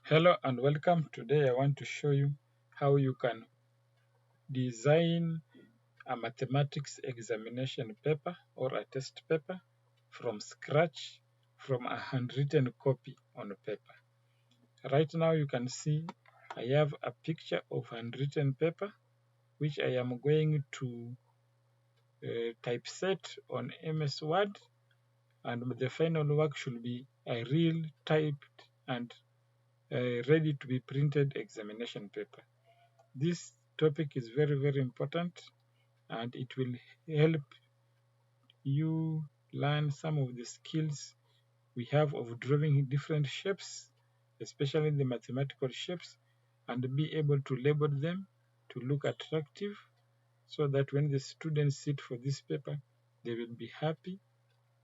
Hello and welcome. Today I want to show you how you can design a mathematics examination paper or a test paper from scratch from a handwritten copy on paper. Right now you can see I have a picture of handwritten paper which I am going to typeset on MS Word, and the final work should be a real typed and ready to be printed examination paper. This topic is very, very important, and it will help you learn some of the skills we have of drawing different shapes, especially the mathematical shapes, and be able to label them to look attractive so that when the students sit for this paper, they will be happy.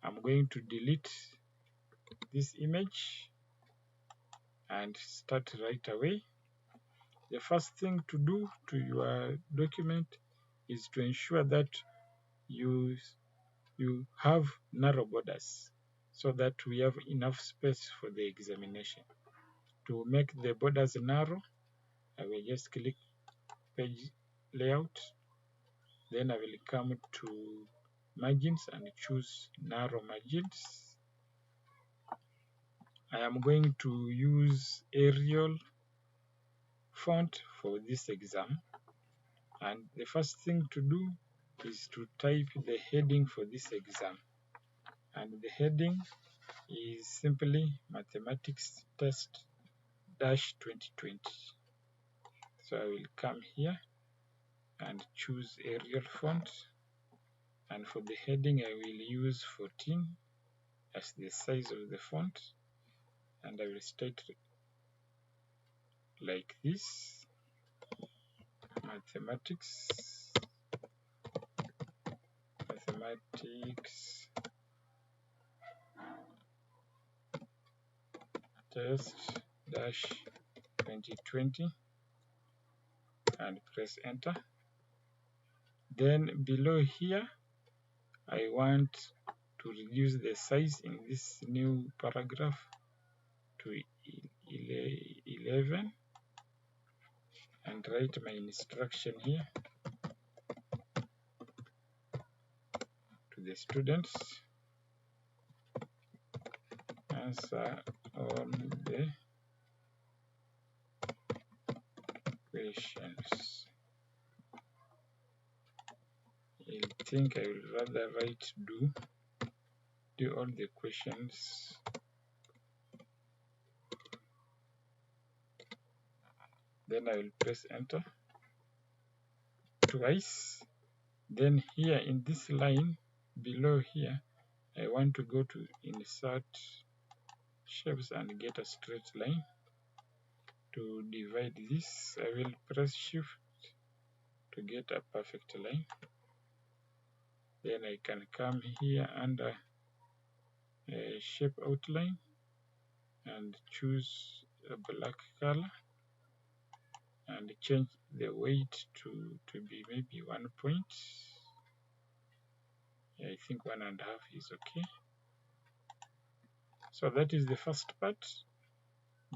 I'm going to delete this image and start right away. The first thing to do to your document is to ensure that you have narrow borders so that we have enough space for the examination. To make the borders narrow, I will just click page layout, then I will come to margins and choose narrow margins. I am going to use Arial font for this exam, and the first thing to do is to type the heading for this exam, and the heading is simply mathematics test 2020. So I will come here and choose Arial font, and for the heading I will use 14 as the size of the font, and I will state like this: mathematics test 2020, and press enter. Then below here I want to reduce the size in this new paragraph to 11 and write my instruction here to the students: answer all the questions. I think I will rather write do all the questions. Then I will press enter twice. Then here in this line below here, I want to go to insert shapes and get a straight line. To divide this, I will press shift to get a perfect line. Then I can come here under shape outline and choose a black color and change the weight to be maybe 1 point. I think 1.5 is okay. So that is the first part.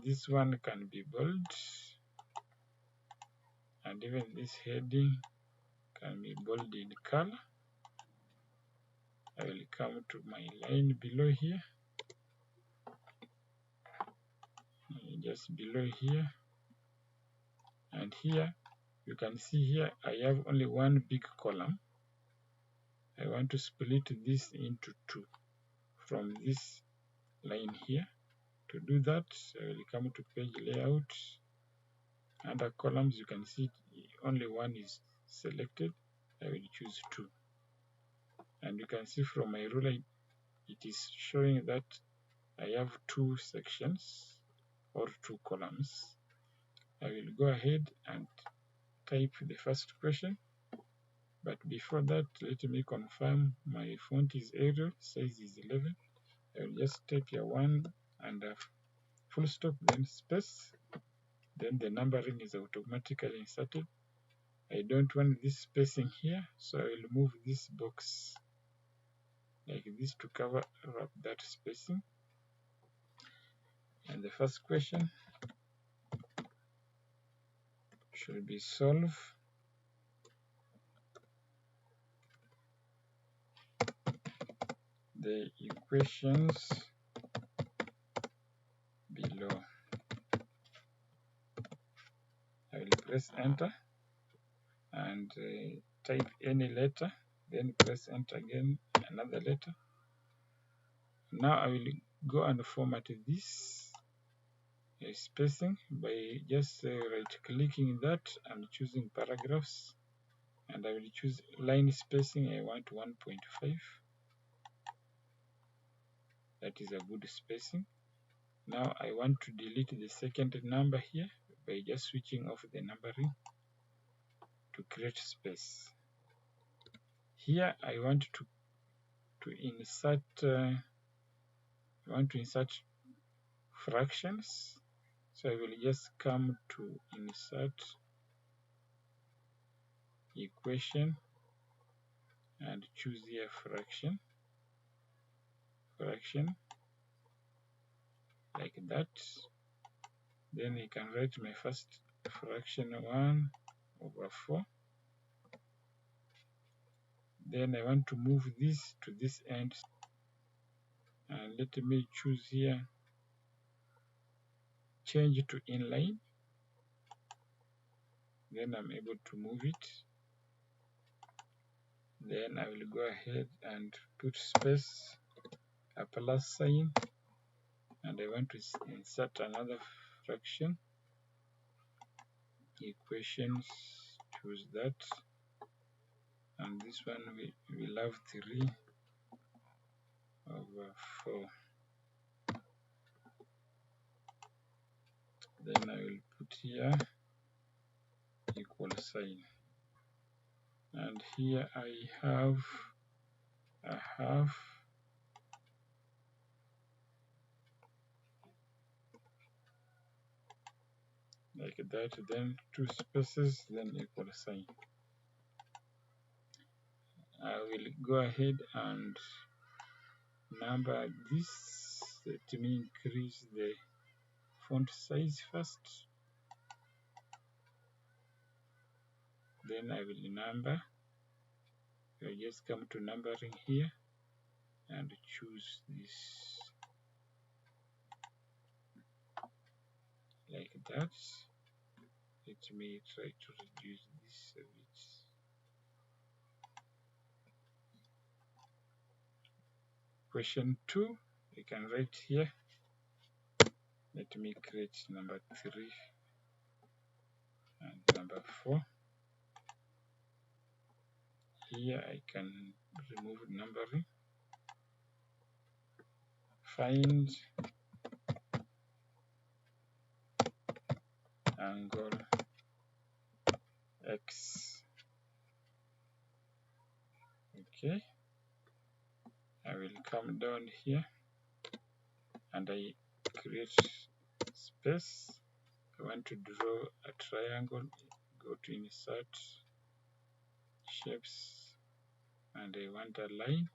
This one can be bold, and even this heading can be bold in color. I will come to my line below here, just below here, and here you can see here I have only one big column. I want to split this into two from this line here. To do that, I will come to page layout. Under columns, you can see only one is selected. I will choose two, and you can see from my ruler it is showing that I have two sections or two columns. I will go ahead and type the first question, but before that let me confirm my font is Arial, size is 11. I will just type here 1 and a full stop, then space, then the numbering is automatically inserted. I don't want this spacing here, so I will move this box like this to cover up that spacing. And the first question should be solve the equations below. I will press enter and type any letter, then press enter again, another letter. Now I will go and format this spacing by just right clicking that and choosing paragraphs, and I will choose line spacing. I want 1.5. That is a good spacing. Now I want to delete the second number here by just switching off the numbering to create space. Here I want to insert fractions, so I will just come to insert equation and choose here fraction like that. Then I can write my first fraction 1/4. Then I want to move this to this end, and let me choose here change to inline. Then I'm able to move it. Then I will go ahead and put space, a plus sign, and I want to insert another fraction. Equations, choose that, and this one we will have 3/4. Then I will put here equal sign, and here I have a half, like that, then two spaces, then equal sign. I will go ahead and number this. Let me increase the font size first, then I will number. I just come to numbering here and choose this like that. Let me try to reduce this a bit. Question 2, I can write here. Let me create number 3 and number 4. Here I can remove numbering. Find angle X. Okay. I will come down here and I create space. I want to draw a triangle. Go to insert shapes, and I want a line,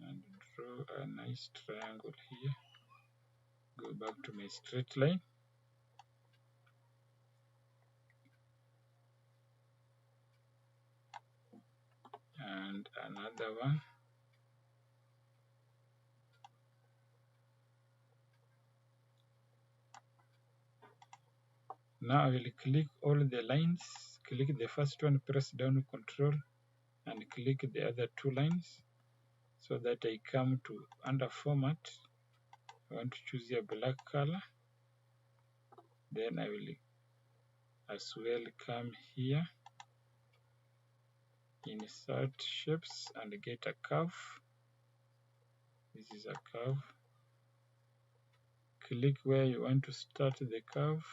and draw a nice triangle here. Go back to my straight line, and another one. Now I will click all the lines, click the first one, press down Control, and click the other two lines, so that I come to under format. I want to choose a black color. Then I will as well come here, insert shapes, and get a curve. This is a curve. Click where you want to start the curve,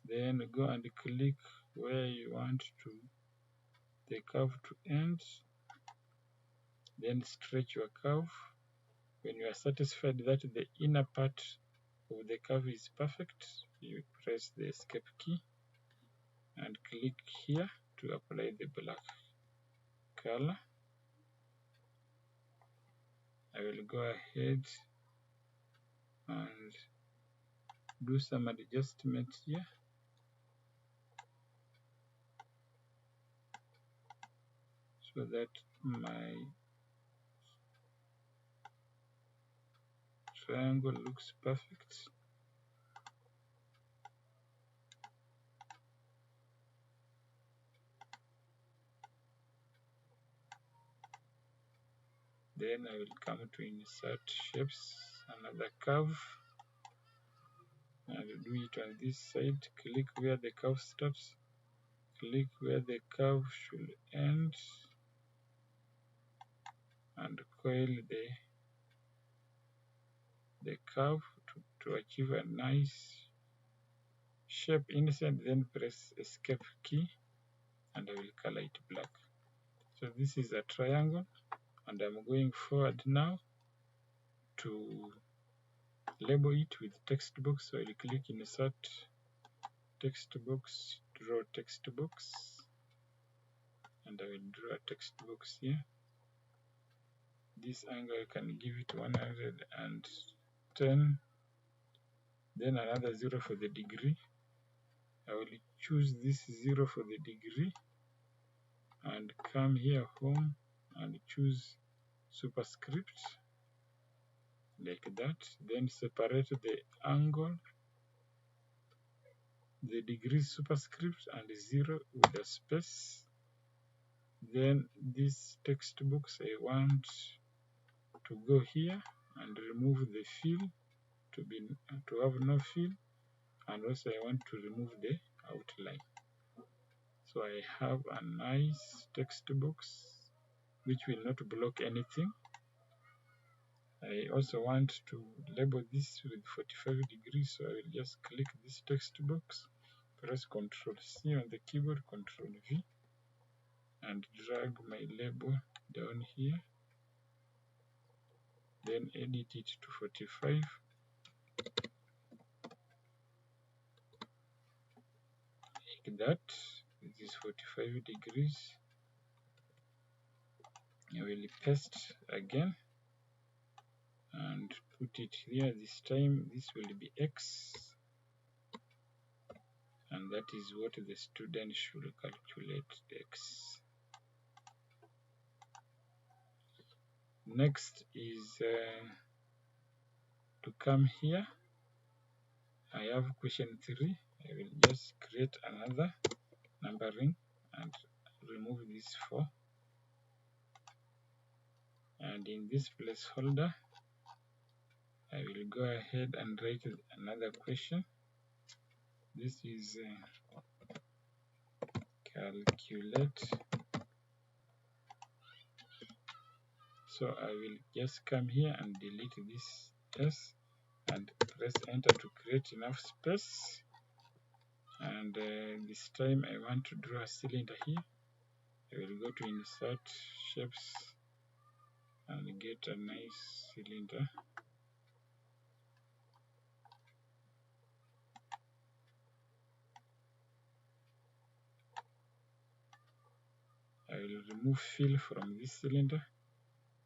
then go and click where you want the curve to end, then stretch your curve. When you are satisfied that the inner part of the curve is perfect, you press the escape key and click here to apply the black color. I will go ahead and do some adjustments here. So that my triangle looks perfect. Then I will come to insert shapes, another curve, and do it on this side. Click where the curve starts, click where the curve should end, and coil the curve to achieve a nice shape inside. Then press escape key and I will color it black. So this is a triangle, and I'm going forward now to label it with text box. So I'll click insert text box, draw text box, and I will draw a text box here. This angle I can give it 110, then another 0 for the degree. I will choose this 0 for the degree and come here home and choose superscript like that. Then separate the angle, the degree superscript, and 0 with a space. Then this text box I want to go here and remove the fill to have no fill, and also I want to remove the outline. So I have a nice text box which will not block anything. I also want to label this with 45 degrees, so I will just click this text box, press Ctrl C on the keyboard, Ctrl V, and drag my label down here. Then edit it to 45. Like that. This is 45 degrees. I will paste again and put it here. This time this will be X, and that is what the student should calculate, X. Next is to come here. I have question 3. I will just create another numbering and remove this 4. And in this placeholder, I will go ahead and write another question. This is calculate. So I will just come here and delete this S and press enter to create enough space. And this time I want to draw a cylinder here. I will go to insert shapes and get a nice cylinder. I will remove fill from this cylinder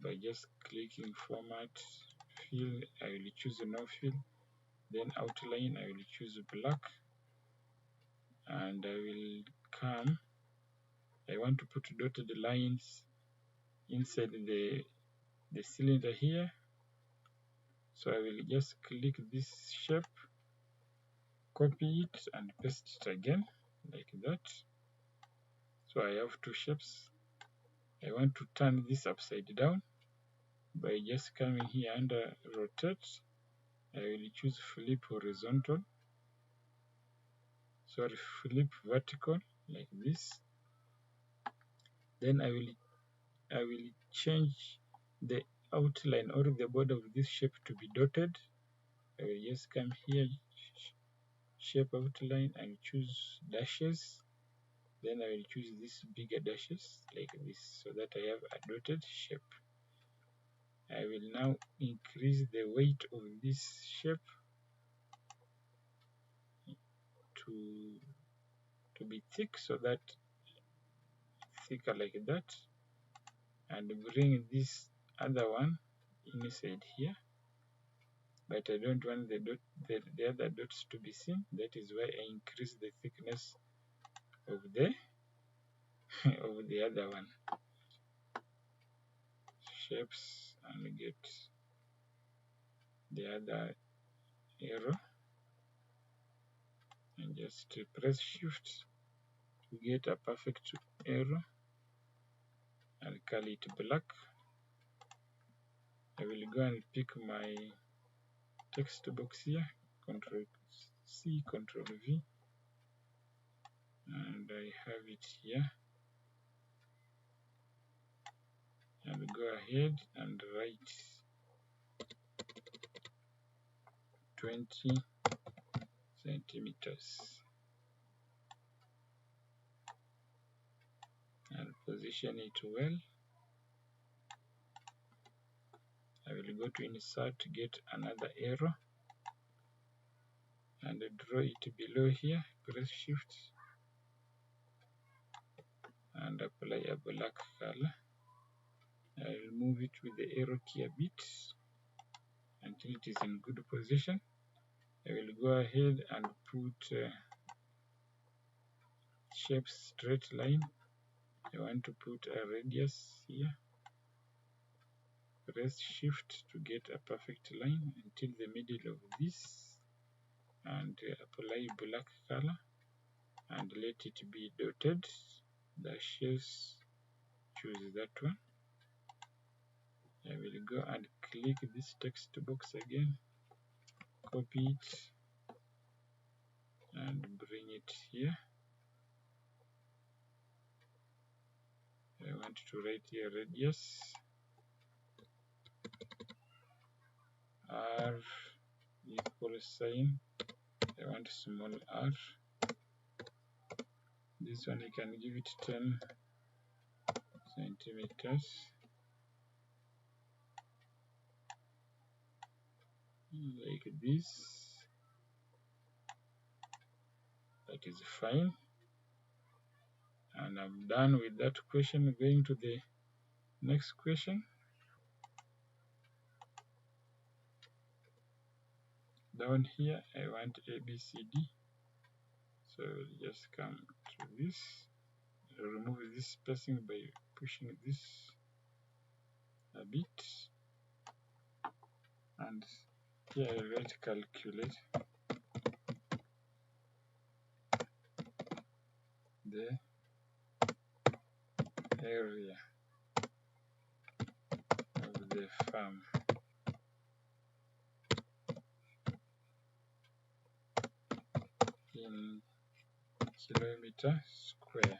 by just clicking format, fill. I will choose no fill. Then outline, I will choose black, and I will come. I want to put dotted lines inside the cylinder here. So I will just click this shape, copy it, and paste it again like that. So I have two shapes. I want to turn this upside down by just coming here under rotate. I will choose flip horizontal, sorry, flip vertical like this. Then I will change the outline or the border of this shape to be dotted. I will just come here, shape outline, and choose dashes. Then I will choose these bigger dashes like this so that I have a dotted shape. I will now increase the weight of this shape to be thick, so that thicker like that, and bring this other one inside here. but I don't want the other dots to be seen. That is why I increase the thickness of the of the other one. Shapes, and get the other arrow, and just press shift to get a perfect arrow and color it black. I will go and pick my text box here, Control C, Control V, and I have it here, and go ahead and write 20 centimeters and position it well. I will go to insert, get another arrow and draw it below here, press shift and apply a black color. I will move it with the arrow key a bit until it is in good position. I will go ahead and put shape straight line. I want to put a radius here. Press shift to get a perfect line until the middle of this, and apply black color and let it be dotted. Dashes, choose that one. I will go and click this text box again, copy it and bring it here. I want to write here radius r equals sign. I want small r. This one I can give it 10 centimeters. Like this. That is fine. And I'm done with that question. Going to the next question. Down here I want ABCD. So we'll just come to this. Remove this spacing by pushing this a bit. And here I write calculate the area of the farm in kilometer square.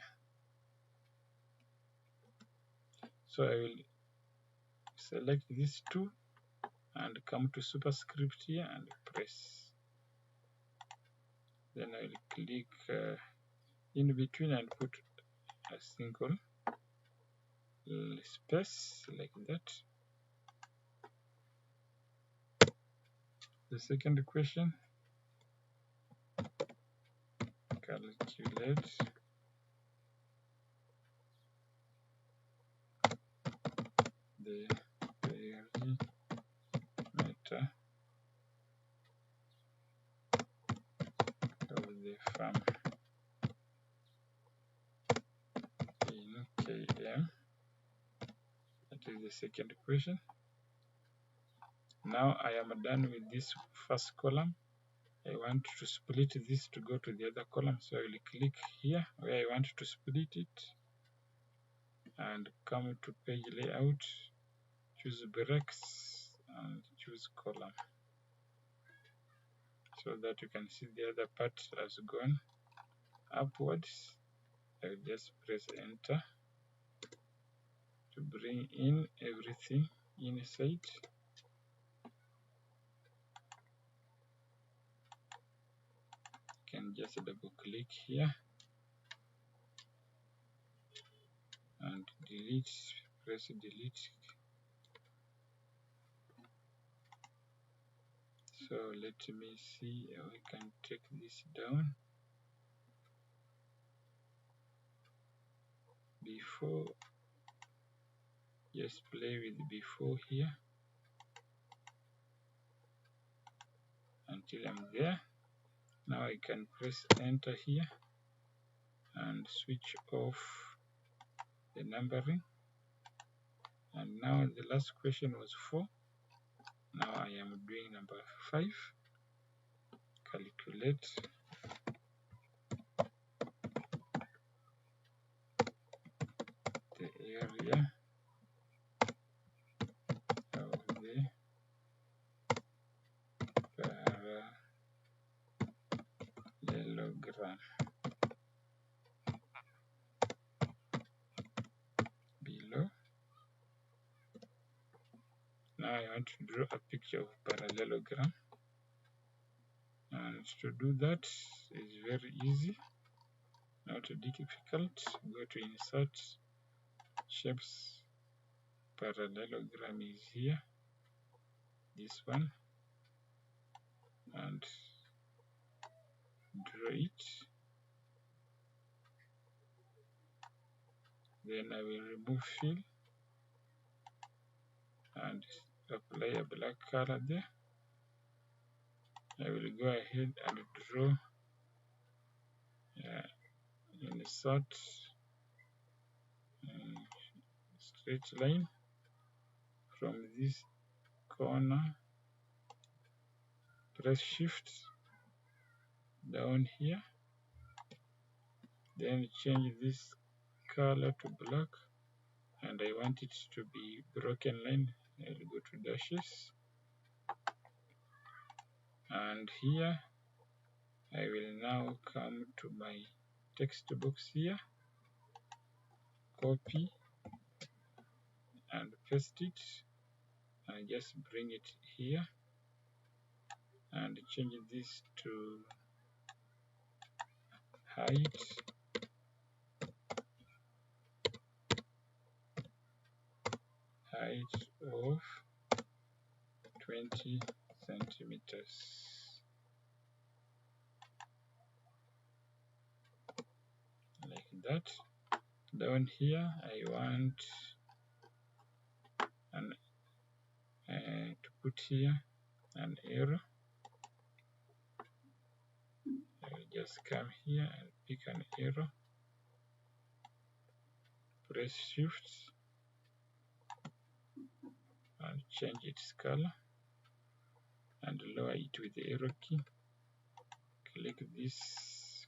So I will select these two and come to superscript here and press. Then I will click in between and put a single space like that. The second question, calculate the perimeter of the farm in km. That is the second question. Now I am done with this first column. I want to split this to go to the other column, so I will click here where I want to split it and come to page layout, choose breaks and choose column, so that you can see the other part has gone upwards. I will just press enter to bring in everything inside. You can just double click here and delete, press delete. So let me see how I can take this down. Before, just play with before here. until I'm there. Now I can press enter here and switch off the numbering. And now the last question was 4. Now I am doing number 5. Calculate the area of the parallelogram below. Now I want to draw a picture of parallelogram, and to do that is very easy, not difficult. Go to insert, shapes, parallelogram is here, this one, and draw it. Then I will remove fill and apply a black color there. I will go ahead and draw insert straight line from this corner. Press shift down here, then change this color to black, and I want it to be broken line. I'll go to dashes, and here I will now come to my text box here, copy and paste it, and just bring it here and change this to height of 20 centimeters. Like that. Down here I want to put here an arrow. I will just come here and pick an arrow, press shift and change its color and lower it with the arrow key. Click this,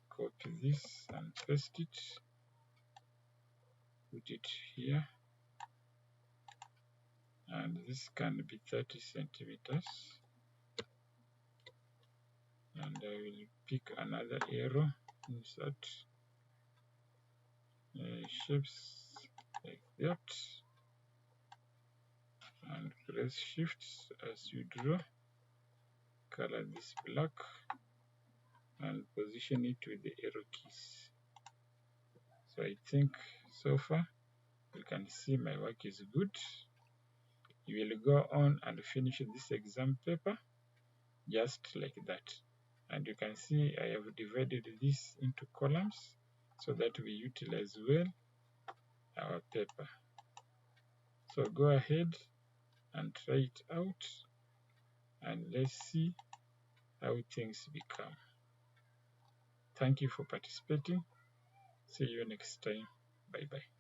copy this and paste it, put it here, and this can be 30 centimeters. And I will pick another arrow, insert shapes like that, and press shift as you draw, color this black and position it with the arrow keys. So I think so far you can see my work is good. You will go on and finish this exam paper just like that. And you can see I have divided this into columns so that we utilize well our paper. So go ahead and try it out, and let's see how things become. Thank you for participating. See you next time. Bye bye.